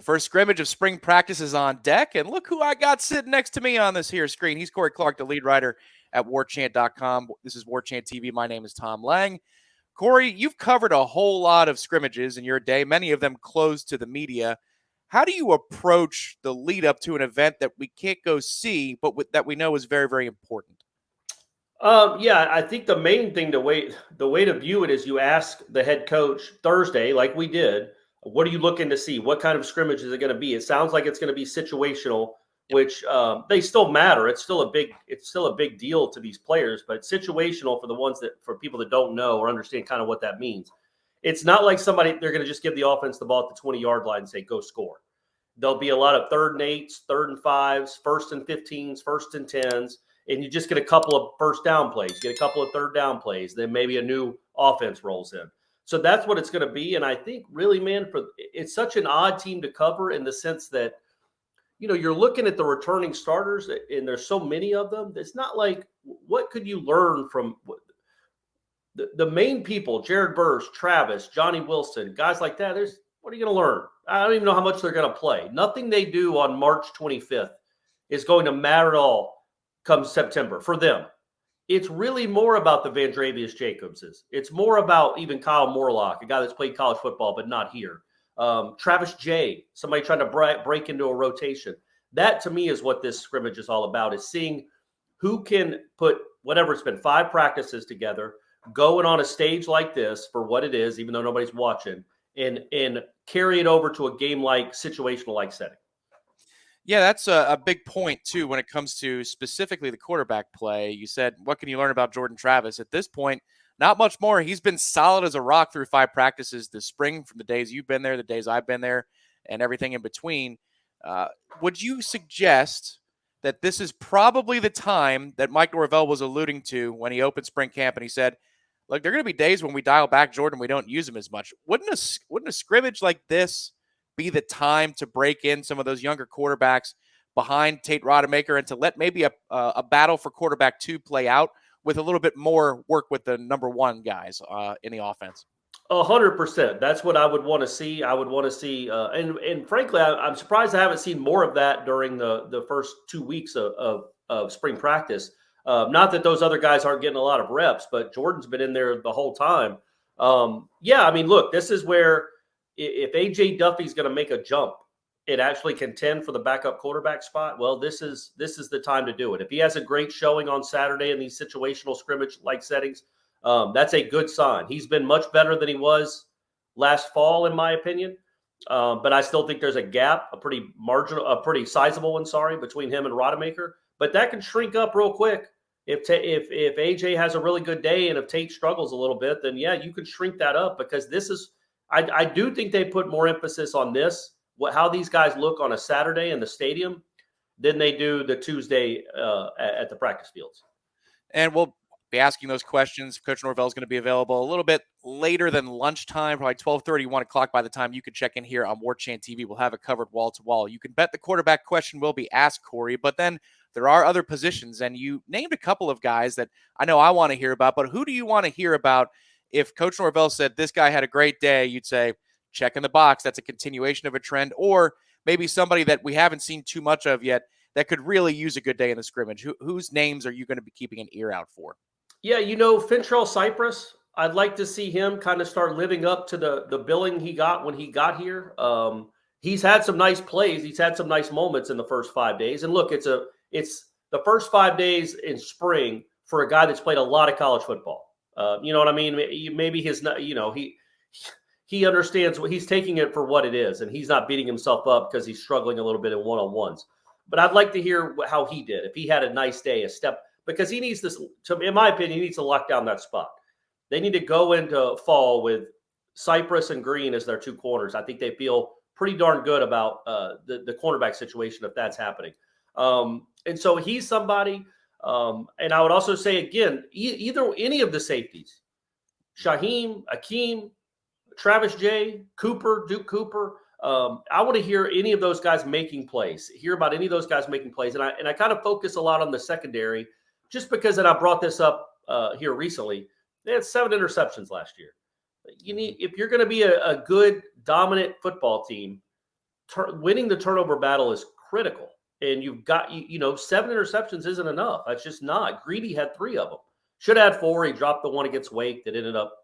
first scrimmage of spring practice is on deck, and look who I got sitting next to me on this here screen. He's Corey Clark, the lead writer at Warchant.com. This is Warchant TV. My name is Tom Lang. Corey, you've covered a whole lot of scrimmages in your day, many of them closed to the media. How do you approach the lead up to an event that we can't go see, but that we know is very, very important? Yeah, I think the main thing the way to view it is you ask the head coach Thursday, like we did, what are you looking to see? What kind of scrimmage is it going to be? It sounds like it's going to be situational, which they still matter. It's still a big deal to these players, but it's situational for people that don't know or understand kind of what that means. It's not like they're going to just give the offense the ball at the 20-yard line and say, go score. There'll be a lot of 3rd and 8s, 3rd and 5s, 1st and 15s, 1st and 10s. And you just get a couple of first down plays, get a couple of third down plays, then maybe a new offense rolls in. So that's what it's going to be. And I think really, man, it's such an odd team to cover in the sense that, you're looking at the returning starters and there's so many of them. It's not like, what could you learn from the main people, Jared Burrs, Travis, Johnny Wilson, guys like that? What are you going to learn? I don't even know how much they're going to play. Nothing they do on March 25th is going to matter at all come September for them. It's really more about the Vandrevius Jacobses. It's more about even Kyle Morlock, a guy that's played college football but not here. Travis J, somebody trying to break into a rotation. That to me is what this scrimmage is all about, is seeing who can put whatever it's been 5 practices together, going on a stage like this for what it is, even though nobody's watching, and carry it over to a game-like, situational-like setting. Yeah, that's a big point, too, when it comes to specifically the quarterback play. You said, what can you learn about Jordan Travis? At this point, not much more. He's been solid as a rock through 5 practices this spring, from the days you've been there, the days I've been there, and everything in between. Would you suggest that this is probably the time that Mike Norvell was alluding to when he opened spring camp and he said, look, there are going to be days when we dial back Jordan, we don't use him as much. Wouldn't a scrimmage like this be the time to break in some of those younger quarterbacks behind Tate Rodemaker and to let maybe a battle for quarterback 2 play out with a little bit more work with the number 1 guys in the offense? 100%. That's what I would want to see. I would want to see, and frankly, I'm surprised I haven't seen more of that during the first 2 weeks of spring practice. Not that those other guys aren't getting a lot of reps, but Jordan's been in there the whole time. Yeah, I mean, look, this is where if A.J. Duffy's going to make a jump and actually contend for the backup quarterback spot, well, this is the time to do it. If he has a great showing on Saturday in these situational scrimmage-like settings, that's a good sign. He's been much better than he was last fall, in my opinion. But I still think there's a gap, a pretty sizable one, between him and Rodemaker. But that can shrink up real quick. If AJ has a really good day and if Tate struggles a little bit, then yeah, you can shrink that up, because this is I do think they put more emphasis on this, how these guys look on a Saturday in the stadium, than they do the Tuesday at the practice fields. And we'll be asking those questions. Coach Norvell is going to be available a little bit later than lunchtime, probably 12:30, 1 o'clock by the time you can check in here on Warchant TV. We'll have it covered wall to wall. You can bet the quarterback question will be asked, Corey, but then there are other positions, and you named a couple of guys that I know I want to hear about, but who do you want to hear about? If Coach Norvell said this guy had a great day, you'd say, check in the box. That's a continuation of a trend. Or maybe somebody that we haven't seen too much of yet that could really use a good day in the scrimmage. Whose names are you going to be keeping an ear out for? Yeah, Fintrell Cypress, I'd like to see him kind of start living up to the billing he got when he got here. He's had some nice plays. He's had some nice moments in the first 5 days. And look, it's the first 5 days in spring for a guy that's played a lot of college football. You know what I mean? Maybe he understands what he's taking it for what it is, and he's not beating himself up because he's struggling a little bit in one-on-ones. But I'd like to hear how he did. If he had a nice day, because he needs this, in my opinion, he needs to lock down that spot. They need to go into fall with Cypress and Green as their 2 corners. I think they feel pretty darn good about the cornerback situation if that's happening. And so he's somebody. And I would also say, again, any of the safeties, Shaheem, Akeem, Travis J, Duke Cooper. I want to hear any of those guys making plays, hear about any of those guys making plays. And I kind of focus a lot on the secondary just because, and I brought this up here recently, they had 7 interceptions last year. If you're going to be a good, dominant football team, winning the turnover battle is critical. And you've got, 7 interceptions isn't enough. That's just not. Greedy had 3 of them. Should have had 4. He dropped the one against Wake that ended up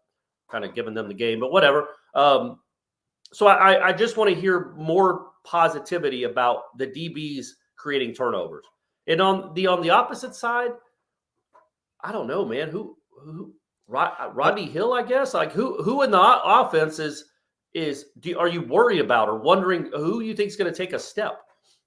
kind of giving them the game, but whatever. So I just want to hear more positivity about the DBs creating turnovers. And on the opposite side, I don't know, man. Who Rodney Hill, I guess. Like who in the offense are you worried about or wondering who you think is going to take a step?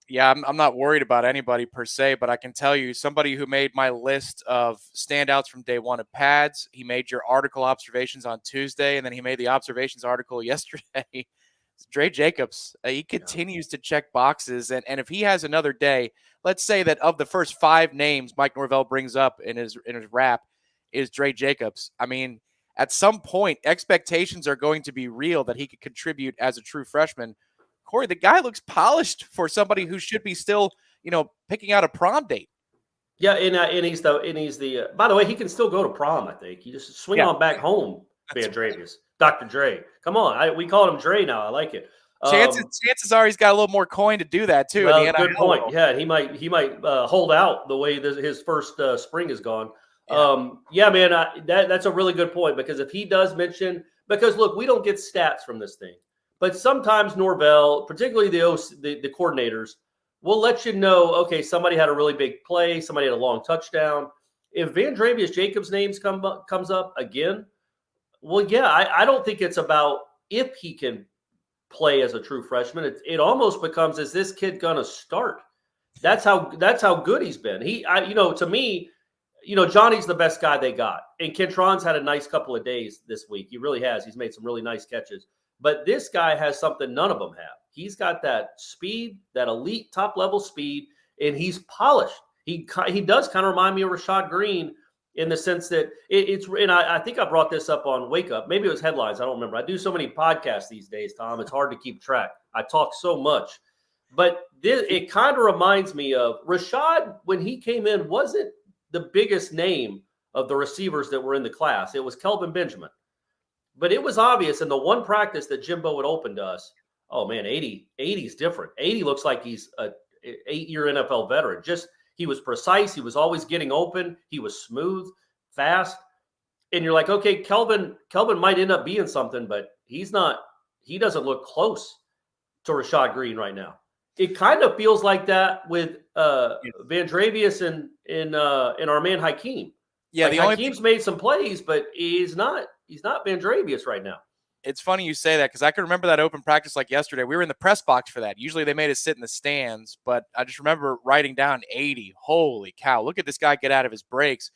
Yeah, I'm not worried about anybody per se, but I can tell you somebody who made my list of standouts from day one of pads. He made your article observations on Tuesday, and then he made the observations article yesterday. It's Dre Jacobs. He continues to check boxes, and if he has another day, let's say that of the first 5 names Mike Norvell brings up in his wrap is Dre Jacobs. I mean, at some point, expectations are going to be real that he could contribute as a true freshman. Corey, the guy looks polished for somebody who should be still, picking out a prom date. Yeah, and he's the. By the way, he can still go to prom. I think you just swing on back home, Van Dravius, Dr. Dre. Come on, we call him Dre now. I like it. Chances are he's got a little more coin to do that too. Well, good point. Yeah, he might hold out the way his first spring is gone. Yeah, man, that's a really good point because if he does mention, because look, we don't get stats from this thing. But sometimes Norvell, particularly the coordinators, will let you know, okay, somebody had a really big play, somebody had a long touchdown. If Van Dravius Jacobs' names comes up again, well, yeah, I don't think it's about if he can play as a true freshman. It almost becomes, is this kid gonna start? That's how good he's been. To me, Johnny's the best guy they got, and Kentron's had a nice couple of days this week. He really has. He's made some really nice catches. But this guy has something none of them have. He's got that speed, that elite top-level speed, and he's polished. He does kind of remind me of Rashad Green in the sense that and I think I brought this up on Wake Up. Maybe it was headlines. I don't remember. I do so many podcasts these days, Tom. It's hard to keep track. I talk so much. But it kind of reminds me of Rashad when he came in wasn't the biggest name of the receivers that were in the class. It was Kelvin Benjamin. But it was obvious in the one practice that Jimbo had opened to us, oh, man, 80 is different. 80 looks like he's an 8-year NFL veteran. He was precise. He was always getting open. He was smooth, fast. And you're like, okay, Kelvin might end up being something, but he doesn't look close to Rashad Green right now. It kind of feels like that with Van Dravius and our man Hakeem. Yeah, Hakeem's made some plays, but he's not Van Dravius right now. It's funny you say that because I can remember that open practice like yesterday. We were in the press box for that. Usually they made us sit in the stands, but I just remember writing down 80. Holy cow, look at this guy get out of his breaks.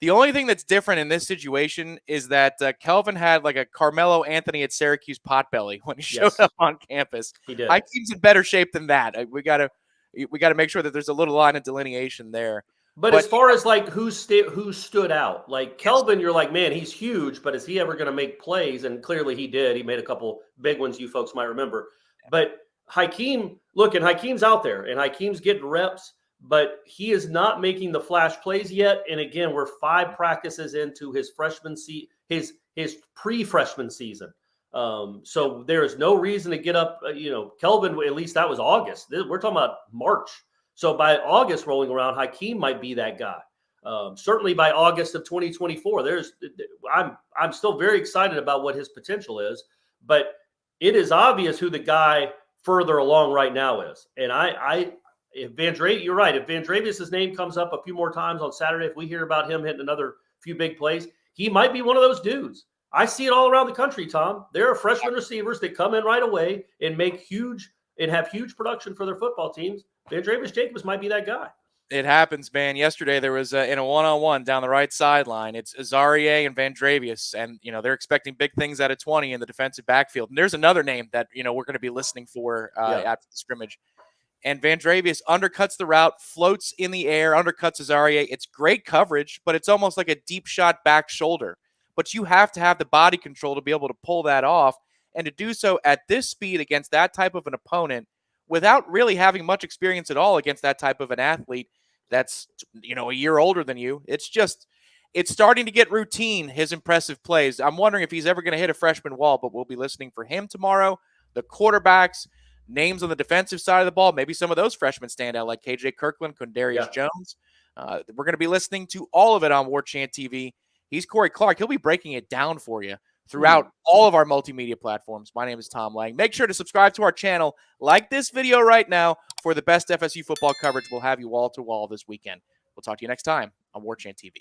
The only thing that's different in this situation is that Kelvin had like a Carmelo Anthony at Syracuse potbelly when he showed up on campus. He did. Hakeem's in better shape than that. We got to make sure that there's a little line of delineation there. But as far as like who stood out, like Kelvin, you're like, man, he's huge, but is he ever going to make plays? And clearly he did. He made a couple big ones you folks might remember. But Hakeem, and Hakeem's out there, and Hakeem's getting reps, but he is not making the flash plays yet. And again, we're 5 practices into his his pre-freshman season. So there is no reason to get up. Kelvin, at least that was August. We're talking about March. So by August rolling around, Hakeem might be that guy. Certainly by August of 2024, I'm still very excited about what his potential is, but it is obvious who the guy further along right now is. And you're right. If Van Dravius' name comes up a few more times on Saturday, if we hear about him hitting another few big plays, he might be one of those dudes. I see it all around the country, Tom. There are freshman receivers that come in right away and have huge production for their football teams. Van Dravius Jacobs might be that guy. It happens, man. Yesterday there was in a one-on-one down the right sideline. It's Azarie and Van Dravius, and they're expecting big things out of 20 in the defensive backfield. And there's another name that we're going to be listening for after the scrimmage. And Van Dravius undercuts the route, floats in the air, undercuts Azarie. It's great coverage, but it's almost like a deep shot back shoulder. But you have to have the body control to be able to pull that off, and to do so at this speed against that type of an opponent without really having much experience at all against that type of an athlete that's a year older than you. It's starting to get routine, his impressive plays. I'm wondering if he's ever going to hit a freshman wall, but we'll be listening for him tomorrow. The quarterbacks, names on the defensive side of the ball. Maybe some of those freshmen stand out, like KJ Kirkland, Quindarius Jones. We're going to be listening to all of it on Warchant TV. He's Corey Clark. He'll be breaking it down for you throughout all of our multimedia platforms. My name is Tom Lang. Make sure to subscribe to our channel, like this video right now, for the best FSU football coverage. We'll have you wall to wall this weekend. We'll talk to you next time on Warchant TV.